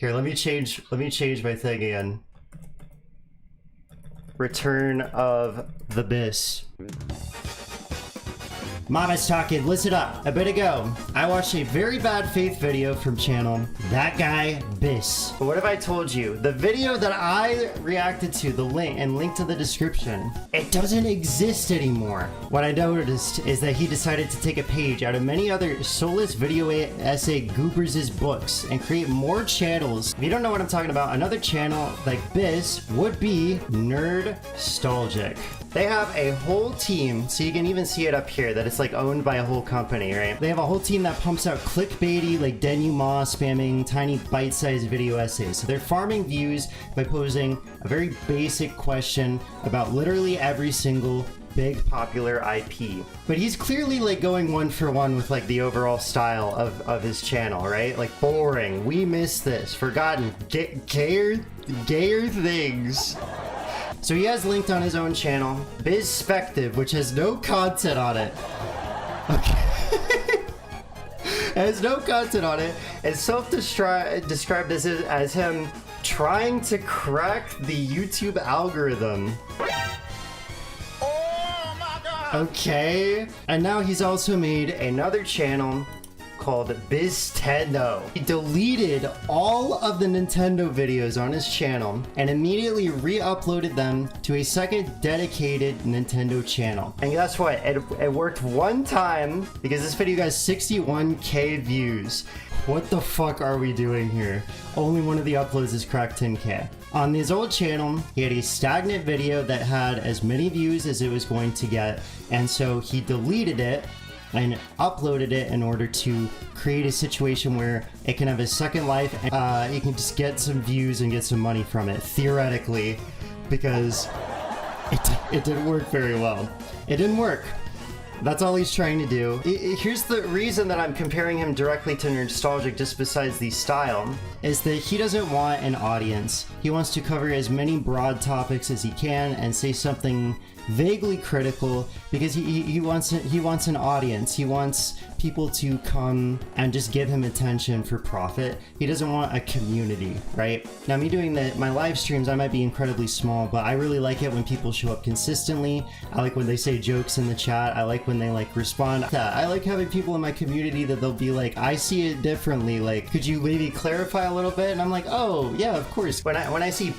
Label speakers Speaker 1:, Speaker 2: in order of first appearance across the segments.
Speaker 1: Here, let me change my thing again. Return of the Bis. Mama's talking, listen up. A bit ago, I watched a very bad faith video from channel That Guy Bis. But what if I told you, the video that I reacted to, the link to the description, it doesn't exist anymore. What I noticed is that he decided to take a page out of many other soulless video essay goobers' books and create more channels. If you don't know what I'm talking about, another channel like Bis would be Nerdstalgic. They have a whole team, so you can even see it up here, that it's like owned by a whole company, right? They have a whole team that pumps out clickbaity, like denouement spamming, tiny bite-sized video essays. So they're farming views by posing a very basic question about literally every single big popular IP. But he's clearly like going one for one with like the overall style of his channel, right? Like boring, we miss this, forgotten, gayer things. So he has linked on his own channel, Bizspective, which has no content on it. Okay. It has no content on it. It's self-described as him trying to crack the YouTube algorithm. Oh my God. Okay. And now he's also made another channel called Biztendo. He deleted all of the Nintendo videos on his channel and immediately re-uploaded them to a second dedicated Nintendo channel. And guess what? It worked one time because this video got 61k views. What the fuck are we doing here? Only one of the uploads has cracked 10k. On his old channel, he had a stagnant video that had as many views as it was going to get, and so he deleted it and uploaded it in order to create a situation where it can have a second life and you can just get some views and get some money from it, theoretically, because it didn't work very well. It didn't work. That's all he's trying to do. Here's the reason that I'm comparing him directly to Nerdstalgic, just besides the style, is that he doesn't want an audience. He wants to cover as many broad topics as he can and say something vaguely critical because he wants an audience. He wants people to come and just give him attention for profit. He doesn't want a community, right? Now, me doing my live streams, I might be incredibly small, but I really like it when people show up consistently. I like when they say jokes in the chat. I like when they like respond. I like having people in my community that they'll be like, I see it differently. Like, could you maybe clarify a little bit? And I'm like, oh yeah, of course. When I see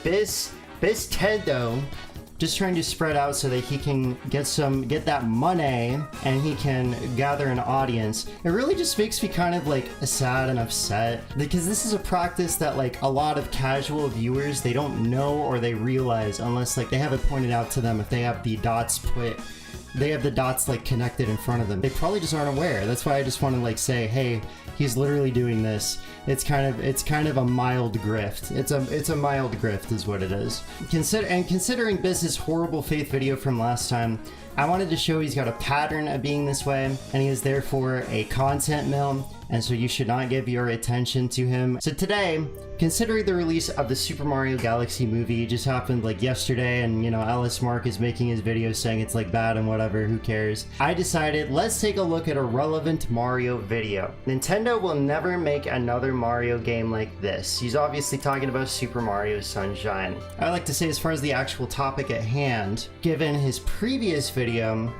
Speaker 1: Biztendo just trying to spread out so that he can get that money and he can gather an audience, it really just makes me kind of like sad and upset, because this is a practice that like a lot of casual viewers, they don't know or they realize unless like they have it pointed out to them. If they have the dots like connected in front of them, they probably just aren't aware. That's why I just want to like say, hey, he's literally doing this. It's kind of a mild grift. It's a mild grift is what it is. Considering Biz's horrible faith video from last time, I wanted to show he's got a pattern of being this way, and he is therefore a content mill, and so you should not give your attention to him. So today, considering the release of the Super Mario Galaxy movie just happened like yesterday, and you know, Ellis Mark is making his video saying it's like bad and whatever, who cares? I decided, let's take a look at a relevant Mario video. Nintendo will never make another Mario game like this. He's obviously talking about Super Mario Sunshine. I like to say, as far as the actual topic at hand, given his previous video,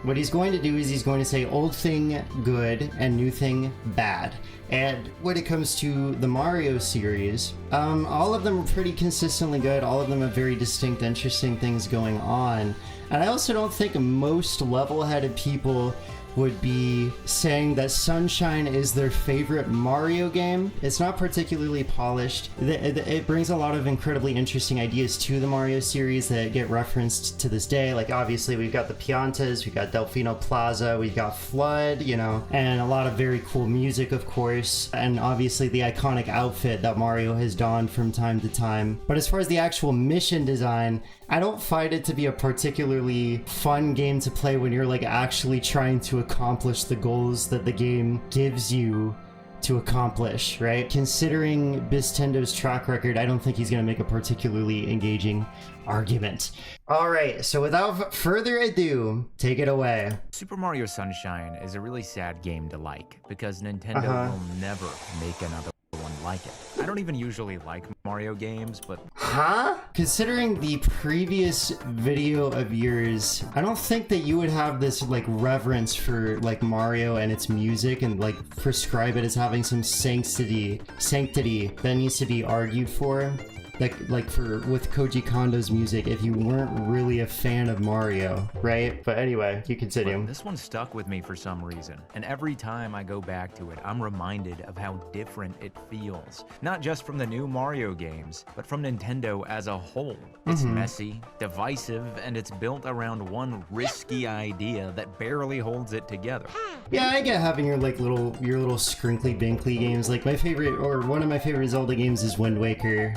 Speaker 1: what he's going to do is he's going to say old thing good and new thing bad. And when it comes to the Mario series, all of them are pretty consistently good. All of them have very distinct, interesting things going on. And I also don't think most level-headed people would be saying that Sunshine is their favorite Mario game. It's not particularly polished. It brings a lot of incredibly interesting ideas to the Mario series that get referenced to this day. Like, obviously, we've got the Piantas, we've got Delfino Plaza, we've got Flood, you know, and a lot of very cool music, of course, and obviously the iconic outfit that Mario has donned from time to time. But as far as the actual mission design, I don't find it to be a particularly fun game to play when you're like actually trying to accomplish the goals that the game gives you to accomplish, right? Considering Biztendo's track record, I don't think he's going to make a particularly engaging argument. All right, so without further ado, take it away.
Speaker 2: Super Mario Sunshine is a really sad game to like because Nintendo will never make another one like it. I don't even usually like Mario games, but...
Speaker 1: Huh? Considering the previous video of yours, I don't think that you would have this, like, reverence for, like, Mario and its music and, like, prescribe it as having some sanctity that needs to be argued for. Like with Koji Kondo's music, if you weren't really a fan of Mario, right? But anyway, you continue.
Speaker 2: Well, this one stuck with me for some reason, and every time I go back to it, I'm reminded of how different it feels. Not just from the new Mario games, but from Nintendo as a whole. It's messy, divisive, and it's built around one risky idea that barely holds it together.
Speaker 1: Yeah, I get having your little scrinkly binkly games. Like my favorite, or one of my favorite Zelda games is Wind Waker.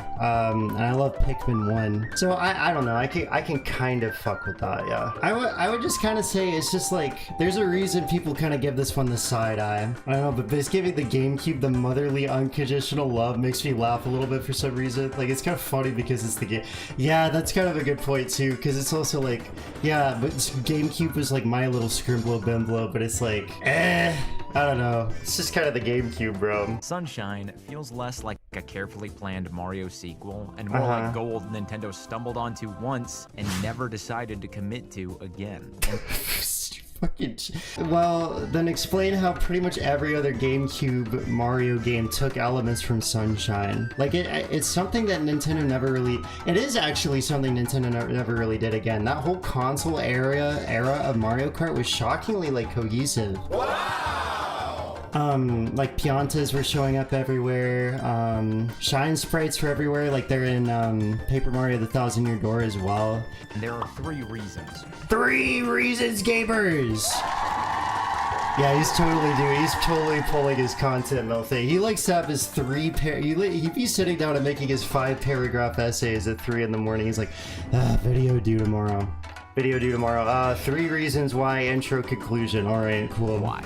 Speaker 1: And I love Pikmin 1. So I don't know, I can kind of fuck with that, yeah. I would just kind of say it's just like, there's a reason people kind of give this one the side eye. I don't know, but this giving the GameCube the motherly unconditional love makes me laugh a little bit for some reason. Like, it's kind of funny because it's the game. Yeah, that's kind of a good point too, because it's also like, yeah, but GameCube was like my little scrimblo bimblo, but it's like, I don't know. It's just kind of the GameCube, bro.
Speaker 2: Sunshine feels less like a carefully planned Mario sequel and more like gold Nintendo stumbled onto once and never decided to commit to again.
Speaker 1: Well, then explain how pretty much every other GameCube Mario game took elements from Sunshine. Like, it's something that Nintendo never really... It is actually something Nintendo never really did again. That whole console era of Mario Kart was shockingly, like, cohesive. Wow! Like Piantas were showing up everywhere. Shine sprites were everywhere, like they're in Paper Mario: The Thousand Year Door as well.
Speaker 2: And there are 3 reasons.
Speaker 1: 3 reasons, gamers! Yeah, he's totally pulling his content mill thing. He likes to have his 3 he'd be sitting down and making his 5-paragraph essays at 3 in the morning. He's like, video due tomorrow. Video due tomorrow. 3 reasons why, intro, conclusion. Alright, cool.
Speaker 2: Why?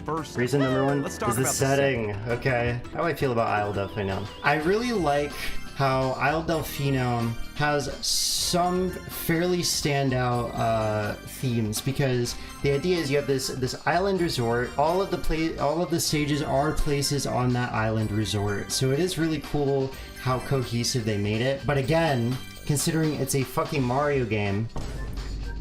Speaker 2: First,
Speaker 1: reason number 1
Speaker 2: let's talk
Speaker 1: is the
Speaker 2: about
Speaker 1: setting. Okay. How do I feel about Isle Delfino? I really like how Isle Delfino has some fairly standout themes, because the idea is you have this island resort. All of the stages are places on that island resort, so it is really cool how cohesive they made it. But again, considering it's a fucking Mario game,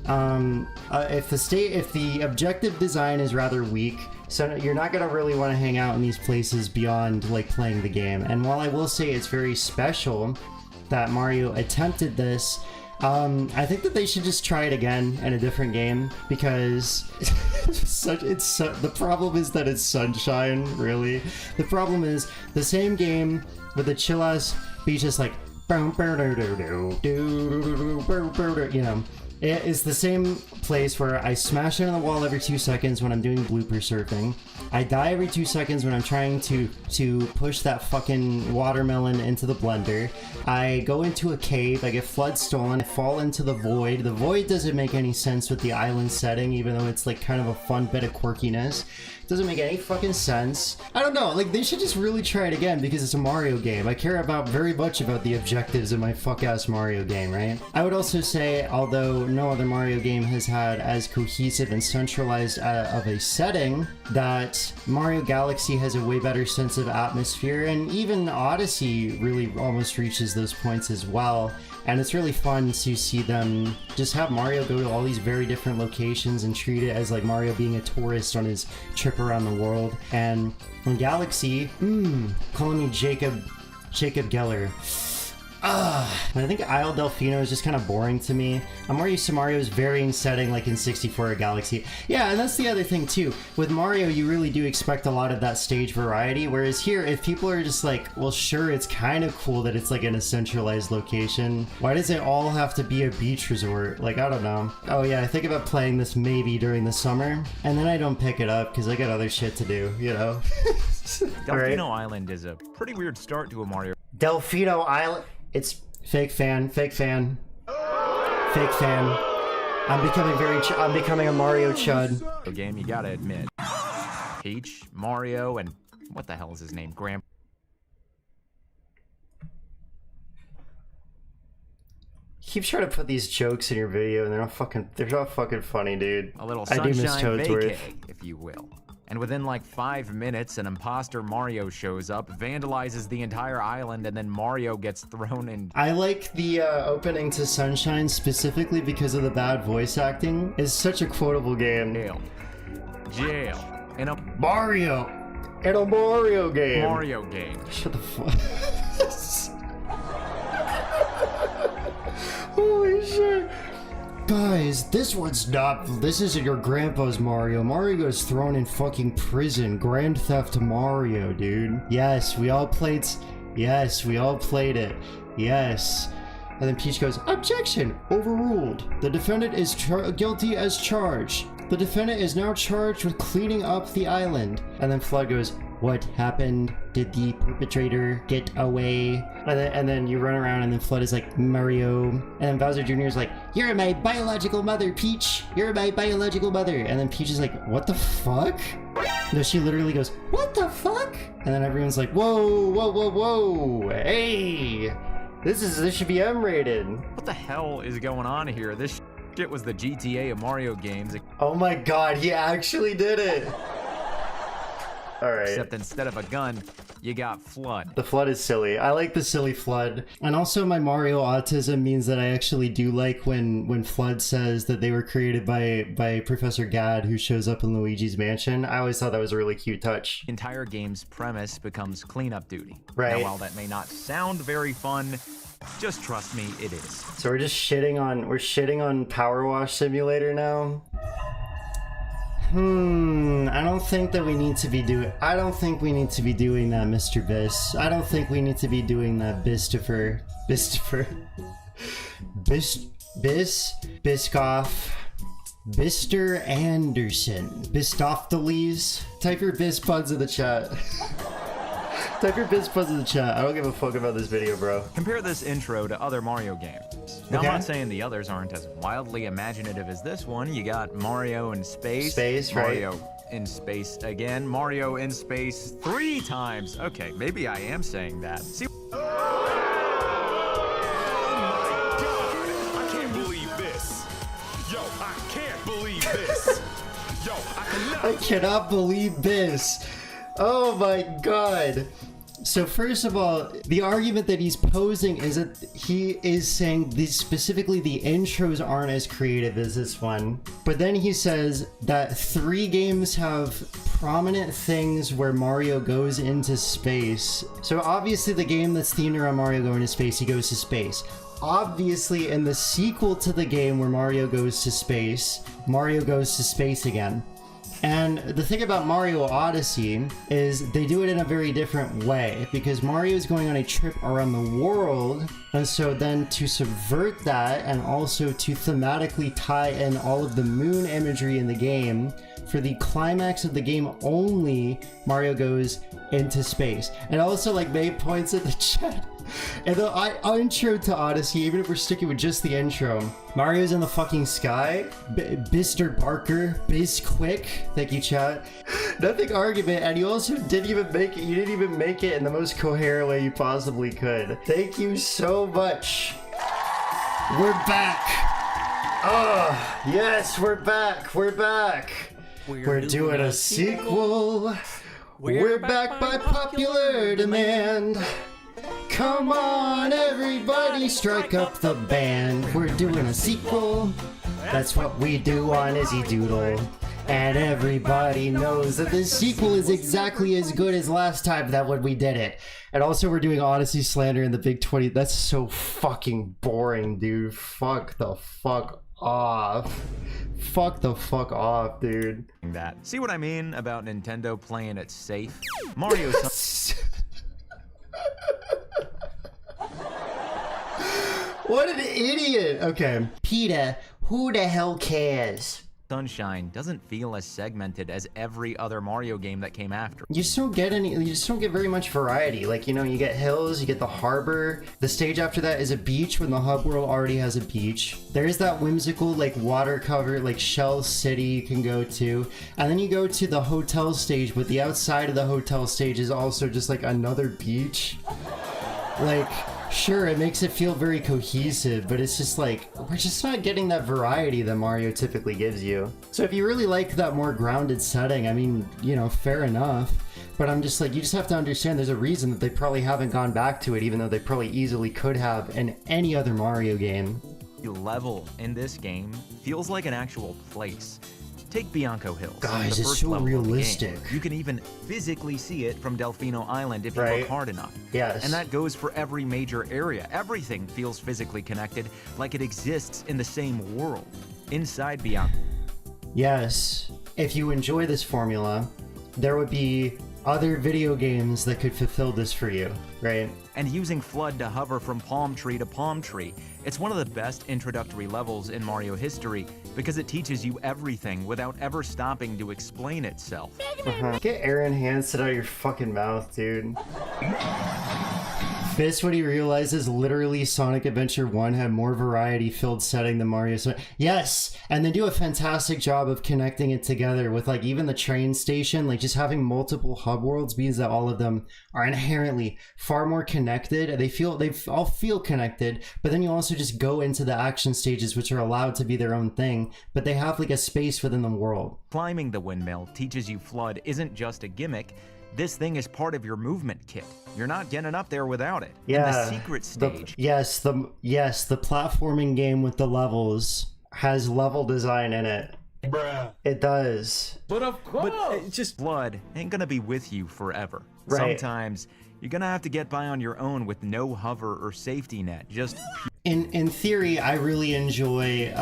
Speaker 1: if the objective design is rather weak, so you're not gonna really want to hang out in these places beyond like playing the game. And while I will say it's very special that Mario attempted this, I think that they should just try it again in a different game, because the problem is that it's Sunshine, really. The problem is the same game with the chill ass beach, just like, you know. It is the same place where I smash into the wall every 2 seconds when I'm doing blooper surfing. I die every 2 seconds when I'm trying to push that fucking watermelon into the blender. I go into a cave, I get flood stolen, I fall into the void. The void doesn't make any sense with the island setting, even though it's like kind of a fun bit of quirkiness. It doesn't make any fucking sense. I don't know, like they should just really try it again, because it's a Mario game. I care very much about the objectives in my fuck-ass Mario game, right? I would also say, although no other Mario game has had as cohesive and centralized of a setting, that Mario Galaxy has a way better sense of atmosphere, and even Odyssey really almost reaches those points as well. And it's really fun to see them just have Mario go to all these very different locations and treat it as like Mario being a tourist on his trip around the world. And in Galaxy, calling me Jacob Geller. But I think Isle Delfino is just kind of boring to me. I'm more used to Mario's varying setting, like in 64 or Galaxy. Yeah, and that's the other thing too. With Mario, you really do expect a lot of that stage variety, whereas here, if people are just like, well, sure, it's kind of cool that it's like in a centralized location, why does it all have to be a beach resort? Like, I don't know. Oh yeah, I think about playing this maybe during the summer, and then I don't pick it up because I got other shit to do, you know?
Speaker 2: Delfino Island is a pretty weird start to a Mario.
Speaker 1: Delfino Island... It's fake fan. I'm becoming a Mario chud.
Speaker 2: A game you gotta admit. Peach, Mario, and what the hell is his name? Graham.
Speaker 1: Keep trying to put these jokes in your video, and they're not fucking funny, dude.
Speaker 2: A little
Speaker 1: I do miss
Speaker 2: sunshine
Speaker 1: Toadsworth,
Speaker 2: vacay, if you will. And within like 5 minutes, an imposter Mario shows up, vandalizes the entire island, and then Mario gets thrown in.
Speaker 1: I like the opening to Sunshine specifically because of the bad voice acting. It's such a quotable game.
Speaker 2: Jail. In a
Speaker 1: Mario! In a Mario game!
Speaker 2: Mario game.
Speaker 1: Shut the fuck. Holy shit. Guys, this isn't your grandpa's Mario. Mario gets thrown in fucking prison. Grand Theft Mario, dude. Yes, we all played it. Yes. And then Peach goes, objection! Overruled. The defendant is guilty as charged. The defendant is now charged with cleaning up the island. And then Flood goes, what happened? Did the perpetrator get away? And then you run around and then Flood is like, Mario. And then Bowser Jr. is like, you're my biological mother, Peach. You're my biological mother. And then Peach is like, what the fuck? No, she literally goes, what the fuck? And then everyone's like, whoa, whoa, whoa, whoa. Hey, this should be M-rated.
Speaker 2: What the hell is going on here? This shit was the GTA of Mario games.
Speaker 1: Oh my god, he actually did it. Alright.
Speaker 2: Except instead of a gun, you got Flood.
Speaker 1: The Flood is silly. I like the silly Flood. And also my Mario autism means that I actually do like when Flood says that they were created by Professor Gadd, who shows up in Luigi's Mansion. I always thought that was a really cute touch.
Speaker 2: The entire game's premise becomes cleanup duty.
Speaker 1: Right.
Speaker 2: Now, while that may not sound very fun, just trust me, it is.
Speaker 1: So we're shitting on Power Wash Simulator now? I don't think we need to be doing that, Mr. Bis. I don't think we need to be doing that, Bistifer. Biscoff. Bister Anderson. Bistophtheles. Type your Bis puns in the chat. Type your Bis puns in the chat. I don't give a fuck about this video, bro.
Speaker 2: Compare this intro to other Mario games. Now,
Speaker 1: Okay.
Speaker 2: I'm not saying the others aren't as wildly imaginative as this one. You got Mario in space.
Speaker 1: Space, right.
Speaker 2: Mario in space again. Mario in space 3 times. Okay, maybe I am saying that. See.
Speaker 3: I can't believe this. Yo, I can't believe this. Yo,
Speaker 1: I cannot believe this. Oh my god. So first of all, the argument that he's posing is that he is saying specifically the intros aren't as creative as this one. But then he says that 3 games have prominent things where Mario goes into space. So obviously the game that's themed around Mario going to space, he goes to space. Obviously in the sequel to the game where Mario goes to space again. And the thing about Mario Odyssey is they do it in a very different way because Mario is going on a trip around the world, and so then to subvert that and also to thematically tie in all of the moon imagery in the game, for the climax of the game only, Mario goes into space. And also, like, May points at the chat. And the intro to Odyssey, even if we're sticking with just the intro, Mario's in the fucking sky. Mr. Barker, Biz Quick, thank you, chat. Nothing argument, and you also didn't even make it. You didn't even make it in the most coherent way you possibly could. Thank you so much. We're back. Oh, yes, we're back. We're back. We're doing a sequel. We're back by popular demand. Come on, everybody, strike up the band. We're doing a sequel. That's what we do on Izzy-Doodle. And everybody knows that this sequel is exactly as good as last time that when we did it. And also we're doing Odyssey Slander in the Big 20. That's so fucking boring, dude. Fuck the fuck off. Fuck the fuck off, dude.
Speaker 2: That. See what I mean about Nintendo playing it safe? Mario.
Speaker 1: What an idiot! Okay. PETA, who the hell cares?
Speaker 2: Sunshine doesn't feel as segmented as every other Mario game that came after.
Speaker 1: You just don't get very much variety. Like, you know, you get hills, you get the harbor. The stage after that is a beach when the hub world already has a beach. There's that whimsical, like, water cover, like, Shell City you can go to. And then you go to the hotel stage, but the outside of the hotel stage is also just, like, another beach. Like, Sure, it makes it feel very cohesive, but it's just like, we're just not getting that variety that Mario typically gives you. So if you really like that more grounded setting, I mean, you know, fair enough. But I'm just like, you just have to understand there's a reason that they probably haven't gone back to it, even though they probably easily could have in any other Mario game.
Speaker 2: The level in this game feels like an actual place. Take Bianco Hills.
Speaker 1: Guys,
Speaker 2: the
Speaker 1: it's
Speaker 2: first
Speaker 1: so
Speaker 2: level of the game.
Speaker 1: realistic.
Speaker 2: You can even physically see it from Delfino Island if you
Speaker 1: Right.
Speaker 2: look hard enough.
Speaker 1: Yes.
Speaker 2: And that goes for every major area. Everything feels physically connected, like it exists in the same world. Inside Bianco.
Speaker 1: Yes, if you enjoy this formula, there would be other video games that could fulfill this for you, right?
Speaker 2: And using Flood to hover from palm tree to palm tree. It's one of the best introductory levels in Mario history because it teaches you everything without ever stopping to explain itself.
Speaker 1: Get Aaron Hansen out of your fucking mouth, dude. Bis, what he realizes, literally Sonic Adventure 1 had more variety-filled setting than Mario. Yes! And they do a fantastic job of connecting it together with, like, even the train station, like, just having multiple hub worlds means that all of them are inherently far more connected. They all feel connected, but then you also just go into the action stages, which are allowed to be their own thing, but they have, like, a space within the world.
Speaker 2: Climbing the windmill teaches you Flood isn't just a gimmick. This thing is part of your movement kit. You're not getting up there without it.
Speaker 1: Yeah.
Speaker 2: And the secret stage.
Speaker 1: The platforming game with the levels has level design in it.
Speaker 3: Bruh.
Speaker 1: It does.
Speaker 3: But of course.
Speaker 2: But just Flood ain't gonna be with you forever.
Speaker 1: Right.
Speaker 2: Sometimes you're gonna have to get by on your own with no hover or safety net. Just
Speaker 1: In theory, I really enjoy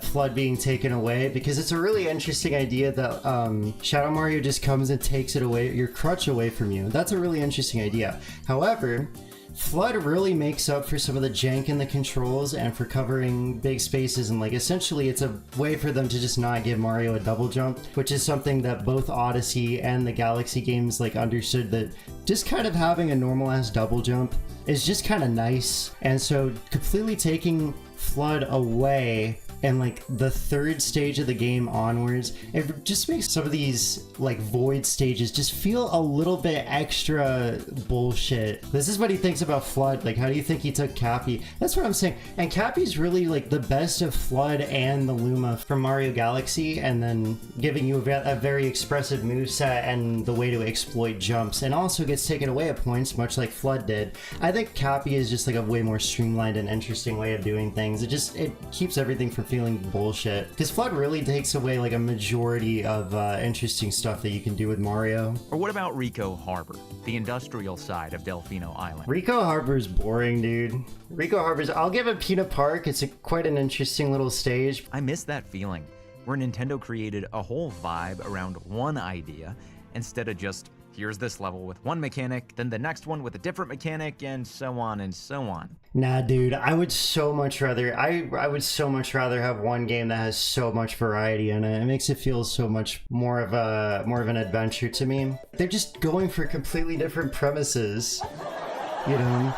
Speaker 1: Flood being taken away because it's a really interesting idea that Shadow Mario just comes and takes it away, your crutch away from you. That's a really interesting idea. However, Flood really makes up for some of the jank in the controls and for covering big spaces, and like essentially it's a way for them to just not give Mario a double jump, which is something that both Odyssey and the Galaxy games like understood, that just kind of having a normal ass double jump is just kind of nice. And so completely taking Flood away and like the third stage of the game onwards, it just makes some of these like void stages just feel a little bit extra bullshit. This is what he thinks about Flood. Like, how do you think he took Cappy? That's what I'm saying. And Cappy's really like the best of Flood and the Luma from Mario Galaxy, and then giving you a very expressive moveset and the way to exploit jumps, and also gets taken away at points, much like Flood did. I think Cappy is just like a way more streamlined and interesting way of doing things. It keeps everything from feeling bullshit, because Flood really takes away like a majority of interesting stuff that you can do with Mario.
Speaker 2: Or what about Rico Harbor, the industrial side of Delfino Island?
Speaker 1: Rico Harbor's boring, dude. Rico Harbor's, I'll give it Peanut Park. It's quite an interesting little stage.
Speaker 2: I miss that feeling, where Nintendo created a whole vibe around one idea, instead of just, here's this level with one mechanic, then the next one with a different mechanic, and so on and so on.
Speaker 1: Nah, dude, I would so much rather have one game that has so much variety in it. It makes it feel so much more of an adventure to me. They're just going for completely different premises, you know.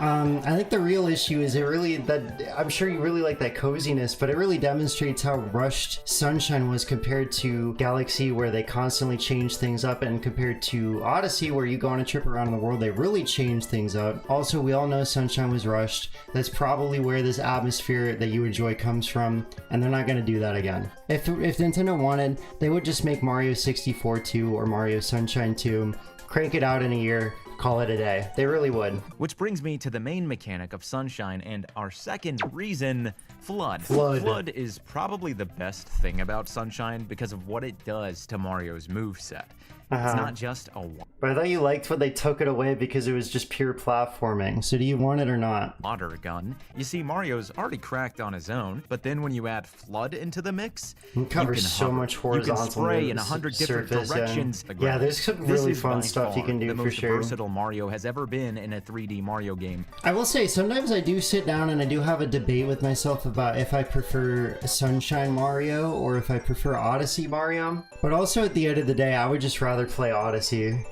Speaker 1: I think the real issue is I'm sure you really like that coziness, but it really demonstrates how rushed Sunshine was compared to Galaxy, where they constantly change things up, and compared to Odyssey, where you go on a trip around the world, they really change things up. Also, we all know Sunshine was rushed. That's probably where this atmosphere that you enjoy comes from, and they're not going to do that again. If Nintendo wanted, they would just make Mario 64 2 or Mario Sunshine 2, crank it out in a year, call it a day. They really would.
Speaker 2: Which brings me to the main mechanic of Sunshine and our second reason, Flood.
Speaker 1: Flood
Speaker 2: is probably the best thing about Sunshine because of what it does to Mario's moveset. It's not just a
Speaker 1: But I thought you liked what they took it away because it was just pure platforming. So do you want it or not?
Speaker 2: water gun. You see, Mario's already cracked on his own, but then when you add Flood into the mix,
Speaker 1: It covers
Speaker 2: you can
Speaker 1: so
Speaker 2: hover.
Speaker 1: much horizontal.
Speaker 2: You can spray in 100 different
Speaker 1: surface,
Speaker 2: directions.
Speaker 1: Yeah, there's some
Speaker 2: This
Speaker 1: really
Speaker 2: is
Speaker 1: fun
Speaker 2: by
Speaker 1: stuff you
Speaker 2: far
Speaker 1: can do
Speaker 2: the
Speaker 1: for
Speaker 2: most
Speaker 1: sure.
Speaker 2: versatile Mario has ever been in a 3D Mario game.
Speaker 1: I will say, sometimes I do sit down and I do have a debate with myself about if I prefer Sunshine Mario or if I prefer Odyssey Mario. But also at the end of the day, I would just rather play Odyssey.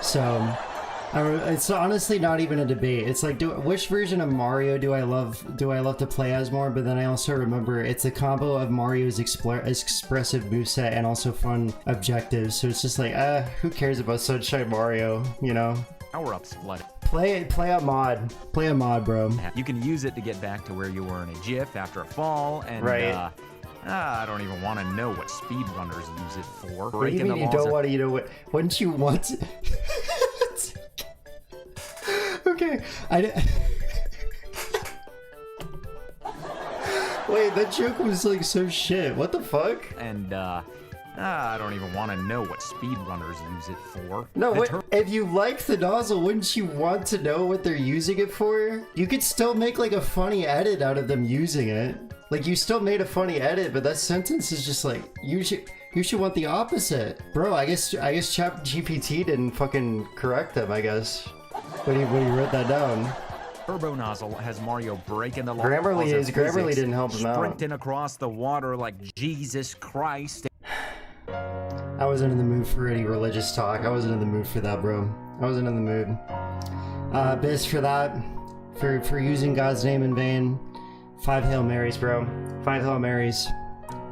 Speaker 1: So it's honestly not even a debate. It's like, which version of Mario do I love to play as more? But then I also remember it's a combo of Mario's expressive moveset and also fun objectives. So it's just like, who cares about Sunshine Mario, you know?
Speaker 2: power-ups flooded.
Speaker 1: Play a mod. Play a mod, bro.
Speaker 2: You can use it to get back to where you were in a GIF after a fall, and
Speaker 1: Right.
Speaker 2: I don't even want to know what speedrunners use it for.
Speaker 1: What do you mean you
Speaker 2: laws
Speaker 1: don't
Speaker 2: of-
Speaker 1: want to, you know what? Wouldn't you want to? Okay, Wait, that joke was like so shit. What the fuck?
Speaker 2: And I don't even want to know what speedrunners use it for.
Speaker 1: No,
Speaker 2: The
Speaker 1: what, if you like the nozzle, wouldn't you want to know what they're using it for? You could still make like a funny edit out of them using it. Like you still made a funny edit, but that sentence is just like you should want the opposite, bro. I guess ChatGPT didn't fucking correct them. I guess when he wrote that down.
Speaker 2: turbo nozzle has Mario breaking the law.
Speaker 1: Grammarly didn't help him out.
Speaker 2: Sprinting across the water like Jesus Christ.
Speaker 1: I wasn't in the mood for any religious talk. I wasn't in the mood for that, bro. I wasn't in the mood. Bis for that, for using God's name in vain. 5 Hail Marys, bro. 5 Hail Marys.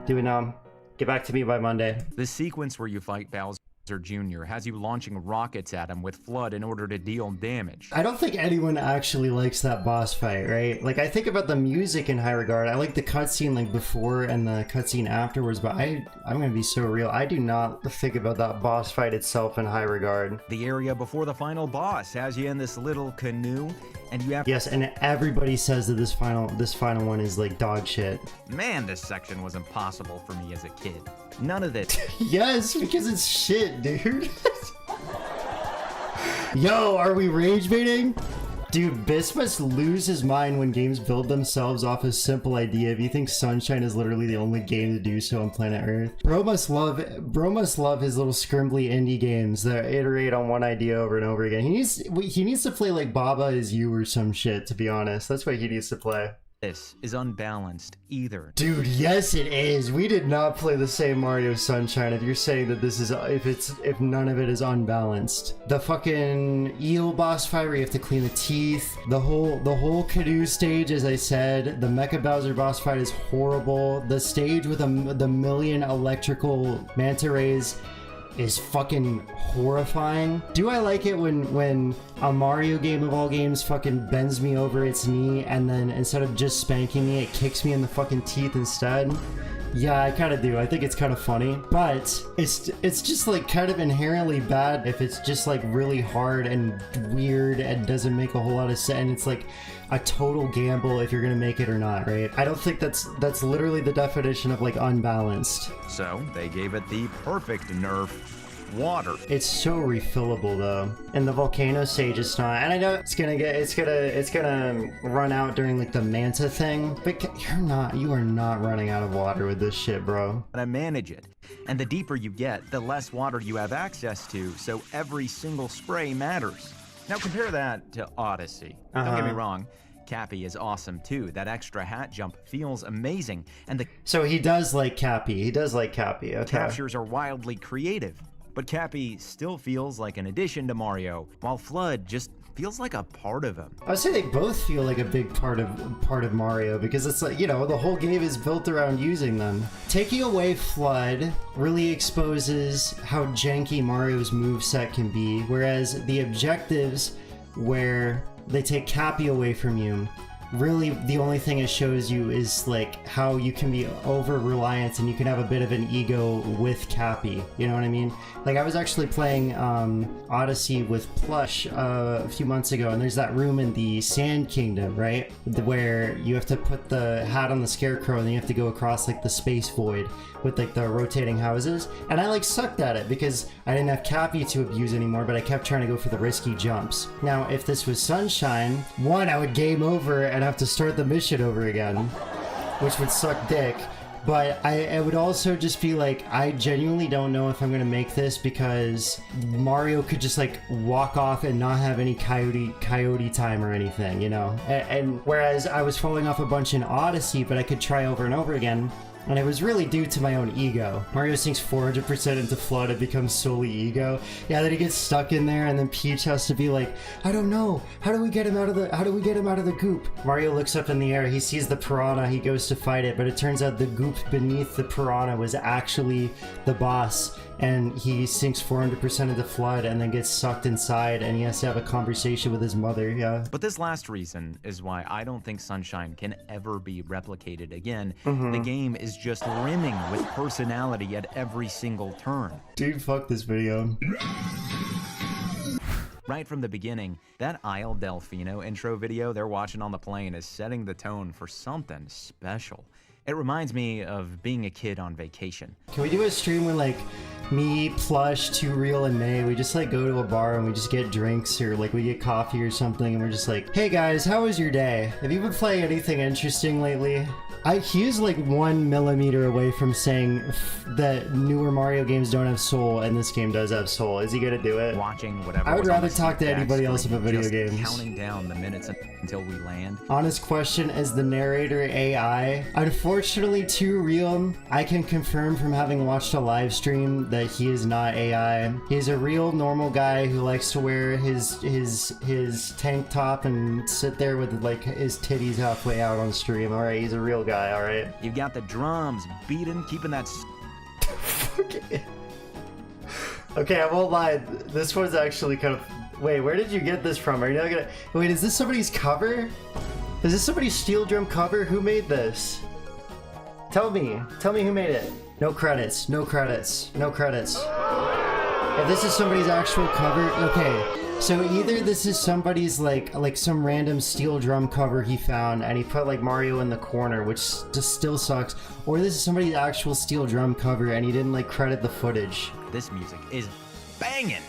Speaker 1: Do it now. Get back to me by Monday.
Speaker 2: The sequence where you fight Bowser Jr. has you launching rockets at him with Flood in order to deal damage.
Speaker 1: I don't think anyone actually likes that boss fight, right? Like, I think about the music in high regard. I like the cutscene like before and the cutscene afterwards, but I'm gonna be so real. I do not think about that boss fight itself in high regard.
Speaker 2: The area before the final boss has you in this little canoe, and you have
Speaker 1: Yes, and everybody says that this final one is like dog shit.
Speaker 2: Man, this section was impossible for me as a kid. None of it.
Speaker 1: Yes, because it's shit, dude. Yo, are we rage baiting? Dude, Bis must lose his mind when games build themselves off a simple idea if you think Sunshine is literally the only game to do so on planet Earth. Bro must love his little scrimbly indie games that iterate on one idea over and over again. He needs to play like Baba Is You or some shit, to be honest. That's what he needs to play.
Speaker 2: This is unbalanced either.
Speaker 1: Dude, yes it is. We did not play the same Mario Sunshine if you're saying that this is if none of it is unbalanced. The fucking eel boss fight where you have to clean the teeth, the whole canoe stage, as I said, the Mecha Bowser boss fight is horrible. The stage with the million electrical manta rays is fucking horrifying. Do I like it when a Mario game of all games fucking bends me over its knee and then instead of just spanking me, it kicks me in the fucking teeth instead? Yeah, I kind of do. I think it's kind of funny, but it's just like kind of inherently bad if it's just like really hard and weird and doesn't make a whole lot of sense. And it's like a total gamble if you're gonna make it or not, right? I don't think that's literally the definition of like unbalanced.
Speaker 2: So they gave it the perfect nerf. Water.
Speaker 1: It's so refillable though. And the volcano stage is not. And I know it's gonna run out during like the manta thing, but you are not running out of water with this shit, bro.
Speaker 2: To manage it. And the deeper you get, the less water you have access to, so every single spray matters. Now compare that to Odyssey. Don't get me wrong, Cappy is awesome too. That extra hat jump feels amazing, and the
Speaker 1: So he does like Cappy. He does like Cappy. Okay.
Speaker 2: captures are wildly creative. But Cappy still feels like an addition to Mario, while Flood just feels like a part of him.
Speaker 1: I would say they both feel like a big part of Mario because it's like, you know, the whole game is built around using them. Taking away Flood really exposes how janky Mario's moveset can be, whereas the objectives where they take Cappy away from you, really the only thing it shows you is like how you can be over reliant and you can have a bit of an ego with Cappy, you know what I mean? Like I was actually playing Odyssey with Plush a few months ago, and there's that room in the Sand Kingdom, right, where you have to put the hat on the Scarecrow and then you have to go across like the space void with like the rotating houses, and I like sucked at it because I didn't have Cappy to abuse anymore, but I kept trying to go for the risky jumps. Now if this was Sunshine, one, I would game over and have to start the mission over again, which would suck dick. But I would also just be like, I genuinely don't know if I'm gonna make this because Mario could just like walk off and not have any coyote time or anything, you know? And whereas I was falling off a bunch in Odyssey, but I could try over and over again. And it was really due to my own ego. Mario sinks 400% into Flood, it becomes solely ego. Yeah, then he gets stuck in there, and then Peach has to be like, I don't know, how do we get him out of the goop? Mario looks up in the air, he sees the piranha, he goes to fight it, but it turns out the goop beneath the piranha was actually the boss and he sinks 400% into flood and then gets sucked inside and he has to have a conversation with his mother. Yeah.
Speaker 2: But this last reason is why I don't think Sunshine can ever be replicated again. The game is just rimming with personality at every single turn.
Speaker 1: Dude, fuck this video.
Speaker 2: Right from the beginning, that Isle Delfino intro video they're watching on the plane is setting the tone for something special. It reminds me of being a kid on vacation.
Speaker 1: Can we do a stream with like me, Plush, Too Real, and May? We just like go to a bar and we just get drinks or like we get coffee or something and we're just like, hey guys, how was your day? Have you been playing anything interesting lately? He is like 1 millimeter away from saying that newer Mario games don't have soul and this game does have soul. Is he gonna do it?
Speaker 2: Watching whatever.
Speaker 1: I would
Speaker 2: was on
Speaker 1: rather
Speaker 2: the
Speaker 1: talk to
Speaker 2: back
Speaker 1: anybody else
Speaker 2: screen,
Speaker 1: about video
Speaker 2: just
Speaker 1: games.
Speaker 2: Counting down the minutes until we land.
Speaker 1: Honest question, is the narrator AI? Unfortunately, Too Real, I can confirm from having watched a live stream that he is not AI. He's a real normal guy who likes to wear his tank top and sit there with like his titties halfway out on stream. All right, he's a real guy. All right.
Speaker 2: You've got the drums beating, keeping that.
Speaker 1: Okay. Okay, I won't lie. This was actually kind of. Wait, where did you get this from? Are you not gonna? Wait, is this somebody's cover? Is this somebody's steel drum cover? Who made this? Tell me who made it. No credits, no credits, no credits. If this is somebody's actual cover, okay. So either this is somebody's like some random steel drum cover he found and he put like Mario in the corner, which just still sucks, or this is somebody's actual steel drum cover and he didn't like credit the footage.
Speaker 2: This music is banging.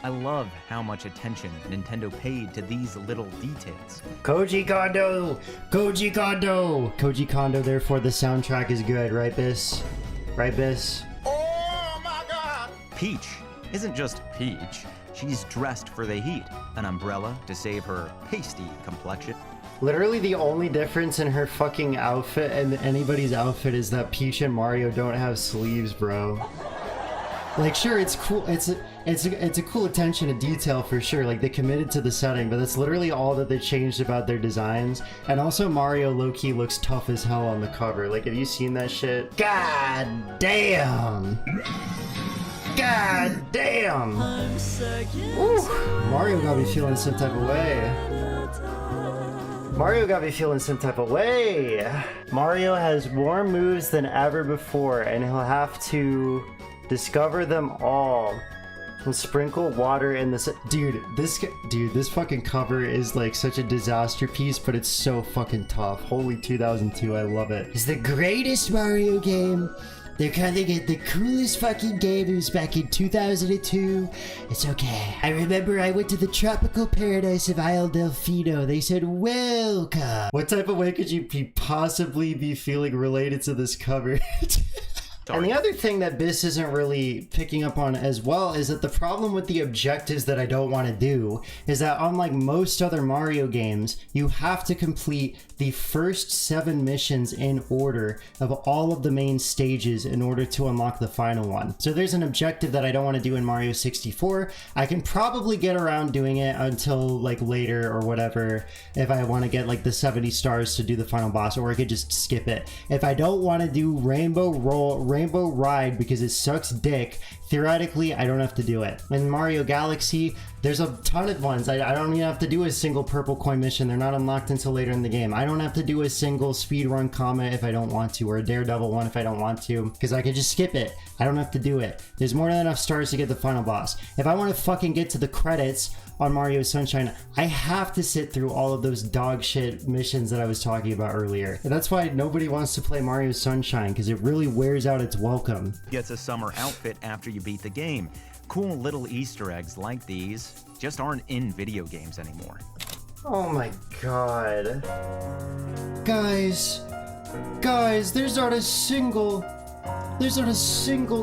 Speaker 2: I love how much attention Nintendo paid to these little details.
Speaker 1: Koji Kondo! Koji Kondo! Koji Kondo, therefore the soundtrack is good, right, Bis? Right, Bis?
Speaker 3: Oh my God!
Speaker 2: Peach isn't just Peach. She's dressed for the heat. An umbrella to save her pasty complexion.
Speaker 1: Literally the only difference in her fucking outfit and anybody's outfit is that Peach and Mario don't have sleeves, bro. Like, sure, it's cool. It's a cool attention to detail for sure. Like, they committed to the setting, but that's literally all that they changed about their designs. And also, Mario low-key looks tough as hell on the cover. Like, have you seen that shit? God damn! God damn! Ooh, Mario got me feeling some type of way. Mario got me feeling some type of way. Mario has more moves than ever before, and he'll have to discover them all and sprinkle water in this. Dude, this fucking cover is like such a disaster piece, but it's so fucking tough. Holy 2002, I love it. It's the greatest Mario game. They're coming at the coolest fucking game. It was back in 2002. It's okay. I remember I went to the tropical paradise of Isle Delfino. They said, welcome. What type of way could you possibly be feeling related to this cover? And the other thing that Bis isn't really picking up on as well is that the problem with the objectives that I don't want to do is that unlike most other Mario games, you have to complete the first 7 missions in order of all of the main stages in order to unlock the final one. So there's an objective that I don't want to do in Mario 64. I can probably get around doing it until like later or whatever if I want to get like the 70 stars to do the final boss, or I could just skip it. If I don't want to do Rainbow Ride because it sucks dick, theoretically I don't have to do it. In Mario Galaxy, there's a ton of ones. I don't even have to do a single purple coin mission. They're not unlocked until later in the game. I don't have to do a single speedrun Comet if I don't want to, or a Daredevil one if I don't want to, because I can just skip it. I don't have to do it. There's more than enough stars to get the final boss. If I want to fucking get to the credits on Mario Sunshine, I have to sit through all of those dog shit missions that I was talking about earlier. And that's why nobody wants to play Mario Sunshine, because it really wears out its welcome.
Speaker 2: Gets a summer outfit after you beat the game. Cool little Easter eggs like these just aren't in video games anymore.
Speaker 1: Oh my god. Guys, there's not a single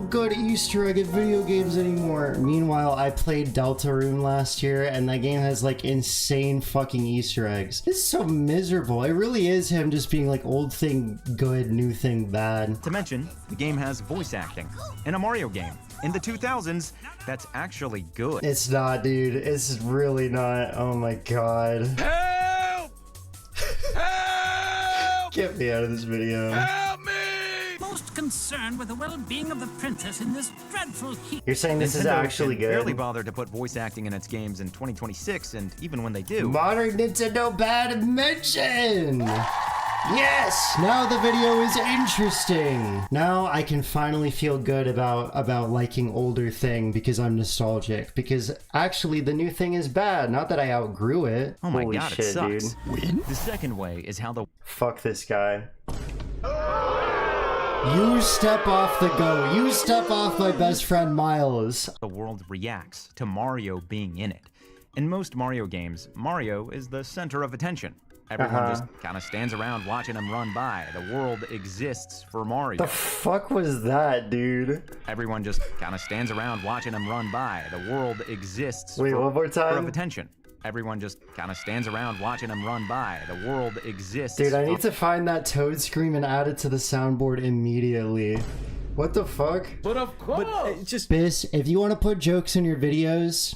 Speaker 1: good Easter egg in video games anymore. Meanwhile, I played Deltarune last year, and that game has like insane fucking Easter eggs. This is so miserable. It really is him just being like old thing good, new thing bad.
Speaker 2: To mention, the game has voice acting. In a Mario game in the 2000s, that's actually good.
Speaker 1: It's not, dude. It's really not. Oh my god.
Speaker 3: Help! Help!
Speaker 1: Get me out of this video.
Speaker 3: Help me!
Speaker 4: Most concerned with the well-being of the princess in this dreadful heat.
Speaker 1: You're saying this is
Speaker 2: Nintendo
Speaker 1: actually
Speaker 2: can
Speaker 1: good?
Speaker 2: barely bother to put voice acting in its games in 2026, and even when they do,
Speaker 1: Modern Nintendo bad mention! Yes! Now the video is interesting! Now I can finally feel good about liking older thing because I'm nostalgic. Because actually the new thing is bad, not that I outgrew it.
Speaker 2: oh my
Speaker 1: Holy
Speaker 2: god,
Speaker 1: shit,
Speaker 2: it sucks.
Speaker 1: dude.
Speaker 2: The second way is how the
Speaker 1: Fuck this guy. You step off the go. You step off my best friend Miles.
Speaker 2: world reacts to Mario being in it. In most Mario games, Mario is the center of attention. Everyone just kind of stands around watching him run by. The world exists for Mario.
Speaker 1: The fuck was that, dude?
Speaker 2: Everyone just kind of stands around watching him run by. The world exists
Speaker 1: Wait, one more
Speaker 2: for
Speaker 1: time?
Speaker 2: of attention. Everyone just kind of stands around watching him run by. The world exists.
Speaker 1: Dude, I
Speaker 2: for-
Speaker 1: need to find that Toad scream and add it to the soundboard immediately. What the fuck?
Speaker 5: But of course. But it's just
Speaker 1: Bis, if you want to put jokes in your videos,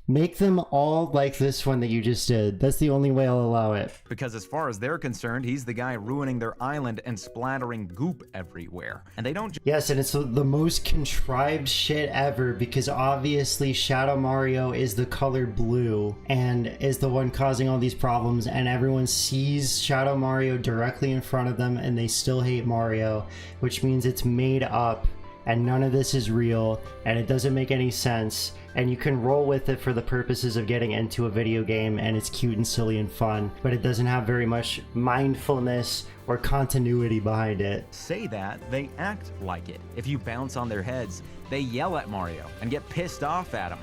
Speaker 1: make them all like this one that you just did. That's the only way I'll allow it.
Speaker 2: Because as far as they're concerned, he's the guy ruining their island and splattering goop everywhere. And they don't
Speaker 1: Yes, and it's the most contrived shit ever because obviously Shadow Mario is the color blue and is the one causing all these problems, and everyone sees Shadow Mario directly in front of them and they still hate Mario, which means it's made up and none of this is real and it doesn't make any sense. And you can roll with it for the purposes of getting into a video game and it's cute and silly and fun, but it doesn't have very much mindfulness or continuity behind it.
Speaker 2: say that, they act like it. If you bounce on their heads, they yell at Mario and get pissed off at him.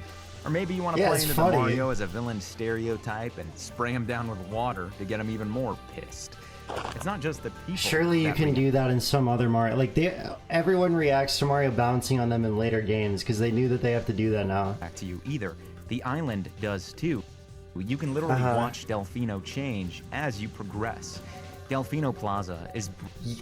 Speaker 2: Or maybe you want to
Speaker 1: Yeah,
Speaker 2: play
Speaker 1: it's
Speaker 2: into
Speaker 1: funny.
Speaker 2: the Mario as a villain stereotype and spray him down with water to get him even more pissed. It's not just the people.
Speaker 1: Surely you
Speaker 2: that
Speaker 1: can
Speaker 2: react
Speaker 1: do that in some other Mario. Like everyone reacts to Mario bouncing on them in later games because they knew that they have to do that now.
Speaker 2: to you either. The island does too. You can literally watch Delfino change as you progress. Delfino Plaza is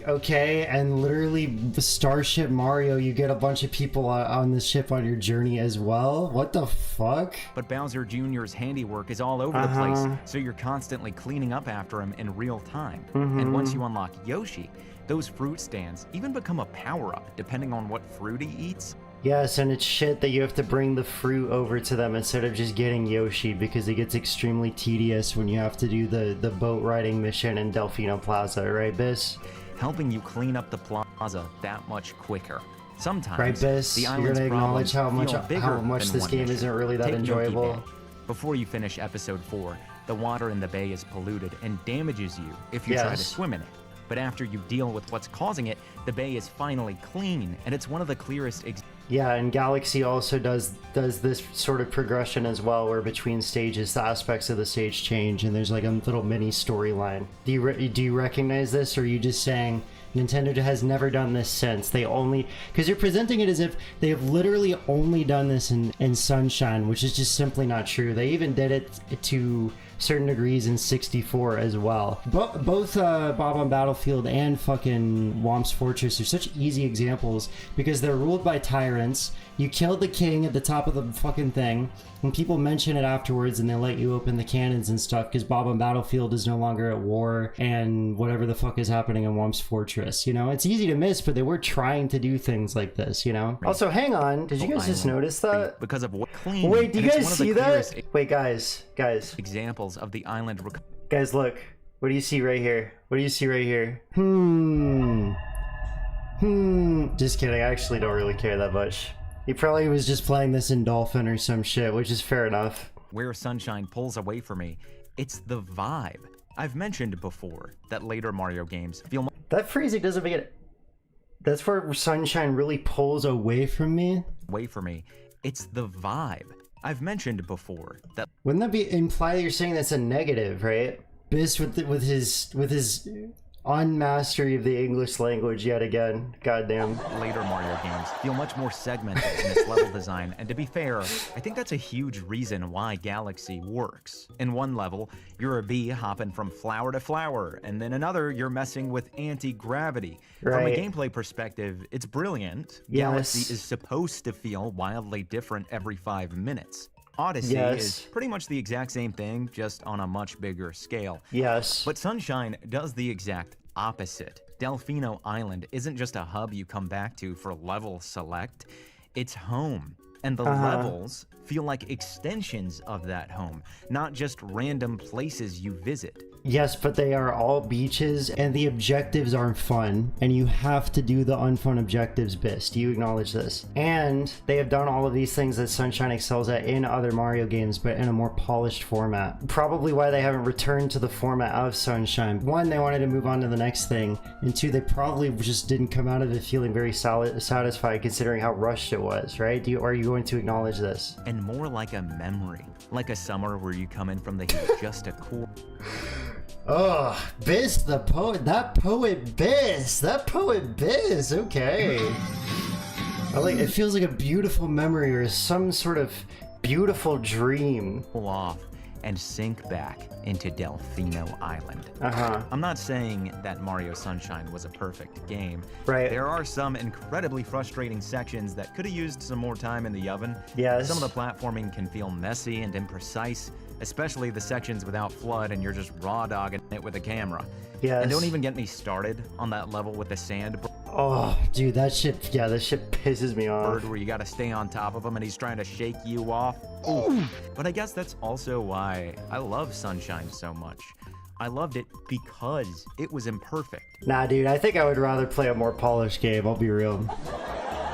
Speaker 1: Okay, and literally the Starship Mario, you get a bunch of people on the ship on your journey as well. What the fuck?
Speaker 2: but Bowser Jr.'s handiwork is all over the place, so you're constantly cleaning up after him in real time. And once you unlock Yoshi, those fruit stands even become a power-up depending on what fruit he eats.
Speaker 1: Yes, and it's shit that you have to bring the fruit over to them instead of just getting Yoshi because it gets extremely tedious when you have to do the boat riding mission in Delfino Plaza, right, Bis?
Speaker 2: helping you clean up the plaza that much quicker. Sometimes
Speaker 1: Right, Bis?
Speaker 2: the
Speaker 1: You're
Speaker 2: island's
Speaker 1: gonna acknowledge
Speaker 2: problems
Speaker 1: how
Speaker 2: feel bigger
Speaker 1: much
Speaker 2: than
Speaker 1: this
Speaker 2: one
Speaker 1: game
Speaker 2: mission.
Speaker 1: isn't really that
Speaker 2: Take Milky
Speaker 1: enjoyable.
Speaker 2: Bay. Before you finish episode 4, the water in the bay is polluted and damages you if you try to
Speaker 1: Yes.
Speaker 2: swim in it. But after you deal with what's causing it, the bay is finally clean, and it's one of the clearest
Speaker 1: Yeah, and Galaxy also does this sort of progression as well, where between stages, the aspects of the stage change, and there's like a little mini storyline. Do you recognize this, or are you just saying Nintendo has never done this since? They only, because you're presenting it as if they have literally only done this in Sunshine, which is just simply not true. They even did it to certain degrees in 64 as well. Both Bob on Battlefield and fucking Whomp's Fortress are such easy examples because they're ruled by tyrants. You killed the king at the top of the fucking thing, and people mention it afterwards and they let you open the cannons and stuff because Bob on Battlefield is no longer at war and whatever the fuck is happening in Whomp's Fortress. You know, it's easy to miss, but they were trying to do things like this, you know? Also, hang on. Did you guys just notice that?
Speaker 2: because of what clean.
Speaker 1: Wait, do
Speaker 2: and
Speaker 1: you
Speaker 2: it's
Speaker 1: guys
Speaker 2: one of the
Speaker 1: see that?
Speaker 2: clearest
Speaker 1: Wait, guys.
Speaker 2: examples of the island
Speaker 1: Guys, look. What do you see right here? What do you see right here? Just kidding. I actually don't really care that much. He probably was just playing this in Dolphin or some shit, which is fair enough.
Speaker 2: where Sunshine pulls away from me. It's the vibe. I've mentioned before that later Mario games feel
Speaker 1: That phrasing doesn't make it... That's where Sunshine really pulls away from me?
Speaker 2: away from me. It's the vibe. I've mentioned before that
Speaker 1: Wouldn't that be imply that you're saying that's a negative, right? Bis with his unmastery of the English language yet again. Goddamn.
Speaker 2: later Mario games feel much more segmented in its level design, and to be fair, I think that's a huge reason why Galaxy works. In one level, you're a bee hopping from flower to flower, and then another, you're messing with anti-gravity. From a
Speaker 1: Right.
Speaker 2: gameplay perspective, it's brilliant.
Speaker 1: Yes.
Speaker 2: Galaxy is supposed to feel wildly different every 5 minutes. Odyssey
Speaker 1: Yes.
Speaker 2: is pretty much the exact same thing, just on a much bigger scale.
Speaker 1: Yes.
Speaker 2: But Sunshine does the exact opposite. Delfino Island isn't just a hub you come back to for level select, it's home. And the levels feel like extensions of that home, not just random places you visit.
Speaker 1: Yes, but they are all beaches, and the objectives aren't fun, and you have to do the unfun objectives, Bis. Do you acknowledge this? And they have done all of these things that Sunshine excels at in other Mario games, but in a more polished format. Probably why they haven't returned to the format of Sunshine. One, they wanted to move on to the next thing, and two, they probably just didn't come out of it feeling very satisfied considering how rushed it was, right? Are you going to acknowledge this?
Speaker 2: And more like a memory, like a summer where you come in from the heat just a cool...
Speaker 1: Oh, Bis the poet, that poet Bis, okay. It feels like a beautiful memory or some sort of beautiful dream.
Speaker 2: Pull off and sink back into Delfino Island.
Speaker 1: Uh-huh.
Speaker 2: I'm not saying that Mario Sunshine was a perfect game.
Speaker 1: Right.
Speaker 2: There are some incredibly frustrating sections that could have used some more time in the oven.
Speaker 1: Yes.
Speaker 2: Some of the platforming can feel messy and imprecise, especially the sections without FLUDD and you're just raw dogging it with a camera.
Speaker 1: Yes.
Speaker 2: And don't even get me started on that level with the sand
Speaker 1: Oh, dude, that shit pisses me off.
Speaker 2: bird where you gotta stay on top of him and he's trying to shake you off. Ooh. But I guess that's also why I love Sunshine so much. I loved it because it was imperfect.
Speaker 1: Nah, dude, I think I would rather play a more polished game, I'll be real.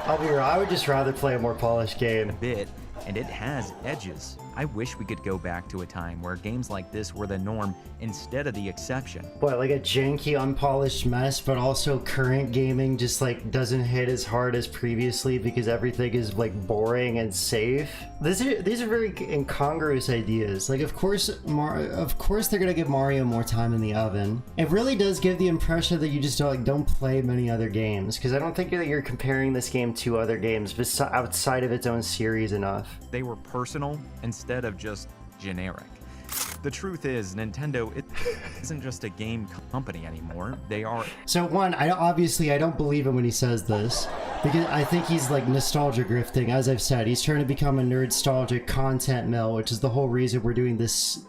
Speaker 1: I would just rather play a more polished game.
Speaker 2: A bit, and it has edges. I wish we could go back to a time where games like this were the norm instead of the exception.
Speaker 1: What, like a janky, unpolished mess, but also current gaming just like doesn't hit as hard as previously because everything is like boring and safe? These are very incongruous ideas. Like, of course they're gonna give Mario more time in the oven. It really does give the impression that you just don't play many other games, because I don't think that you're comparing this game to other games outside of its own series enough.
Speaker 2: They were personal instead of just generic. The truth is, Nintendo isn't just a game company anymore. They are...
Speaker 1: So one, I don't believe him when he says this, because I think he's like nostalgia grifting. As I've said, he's trying to become a nerdstalgic content mill, which is the whole reason we're doing this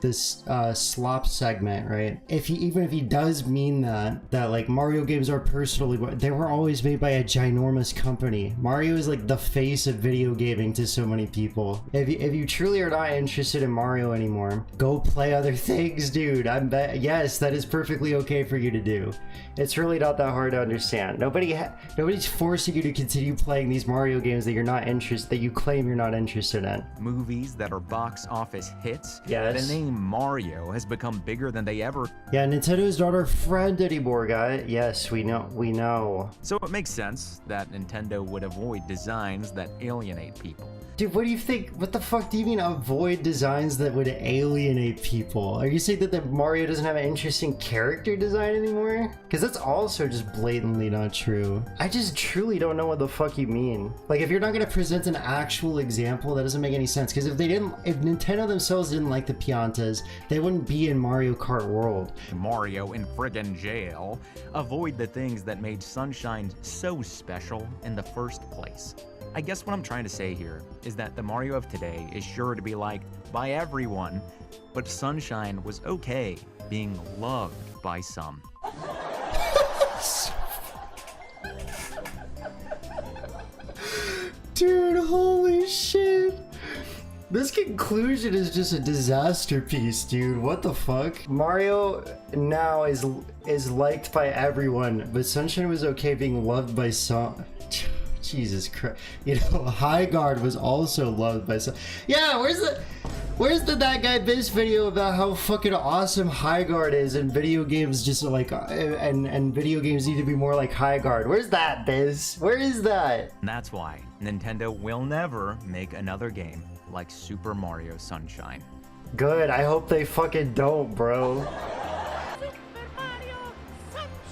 Speaker 1: slop segment, right? Even if he does mean that like Mario games are personally, they were always made by a ginormous company. Mario is like the face of video gaming to so many people. If you truly are not interested in Mario anymore, go play other things, dude. Yes, that is perfectly okay for you to do. It's really not that hard to understand. Nobody's forcing you to continue playing these Mario games that you claim you're not interested in.
Speaker 2: Movies that are box office hits.
Speaker 1: Yes.
Speaker 2: The name Mario has become bigger than they ever...
Speaker 1: Yeah, Nintendo's not our friend anymore, guy. Yes, we know.
Speaker 2: So it makes sense that Nintendo would avoid designs that alienate people.
Speaker 1: Dude, what do you think? What the fuck do you mean avoid designs that would alienate people? Are you saying that the Mario doesn't have an interesting character design anymore? Because that's also just blatantly not true. I just truly don't know what the fuck you mean. Like, if you're not gonna present an actual example, that doesn't make any sense. Because if Nintendo themselves didn't like the Piantas, they wouldn't be in Mario Kart World.
Speaker 2: Mario in friggin' jail. Avoid the things that made Sunshine so special in the first place. I guess what I'm trying to say here is that the Mario of today is sure to be liked by everyone, but Sunshine was okay being loved by some.
Speaker 1: Dude, holy shit. This conclusion is just a disaster piece, dude. What the fuck? Mario now is liked by everyone, but Sunshine was okay being loved by some. Jesus Christ. You know, High Guard was also loved by some. Yeah, where's the That Guy Bis video about how fucking awesome High Guard is, and video games just like and video games need to be more like High Guard? Where's that, Biz? Where is that?
Speaker 2: And that's why Nintendo will never make another game like Super Mario Sunshine.
Speaker 1: Good, I hope they fucking don't, bro.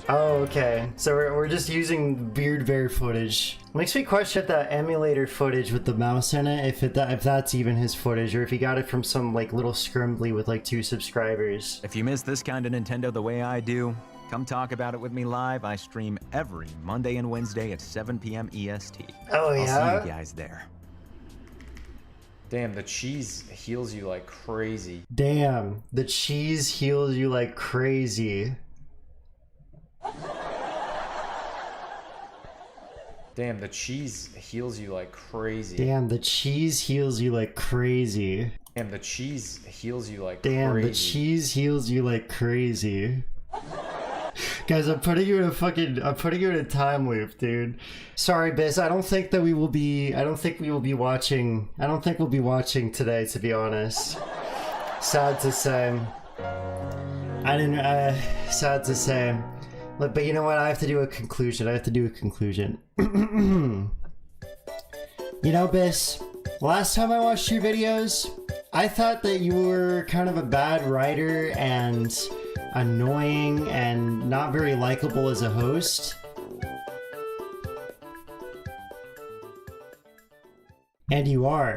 Speaker 1: Oh, okay. So we're just using Beard Bear footage. Makes me question the emulator footage with the mouse in it, if that's even his footage, or if he got it from some like little scrimbly with like 2 subscribers.
Speaker 2: If you miss this kind of Nintendo the way I do, come talk about it with me live. I stream every Monday and Wednesday at 7 p.m. EST.
Speaker 1: Oh, yeah?
Speaker 2: I'll see you guys there.
Speaker 5: Damn, the cheese heals you like crazy.
Speaker 1: Damn, the cheese heals you like crazy.
Speaker 5: Damn, the cheese heals you like crazy.
Speaker 1: Damn, the cheese heals you like crazy.
Speaker 5: Damn, the cheese heals you like
Speaker 1: Damn,
Speaker 5: crazy.
Speaker 1: the cheese heals you like crazy. Guys, I'm putting you in a time loop, dude. Sorry, Bis. I don't think we'll be watching today, to be honest. Sad to say. Sad to say. Look, but you know what? I have to do a conclusion. You know, Bis, last time I watched your videos, I thought that you were kind of a bad writer and annoying and not very likable as a host. And you are.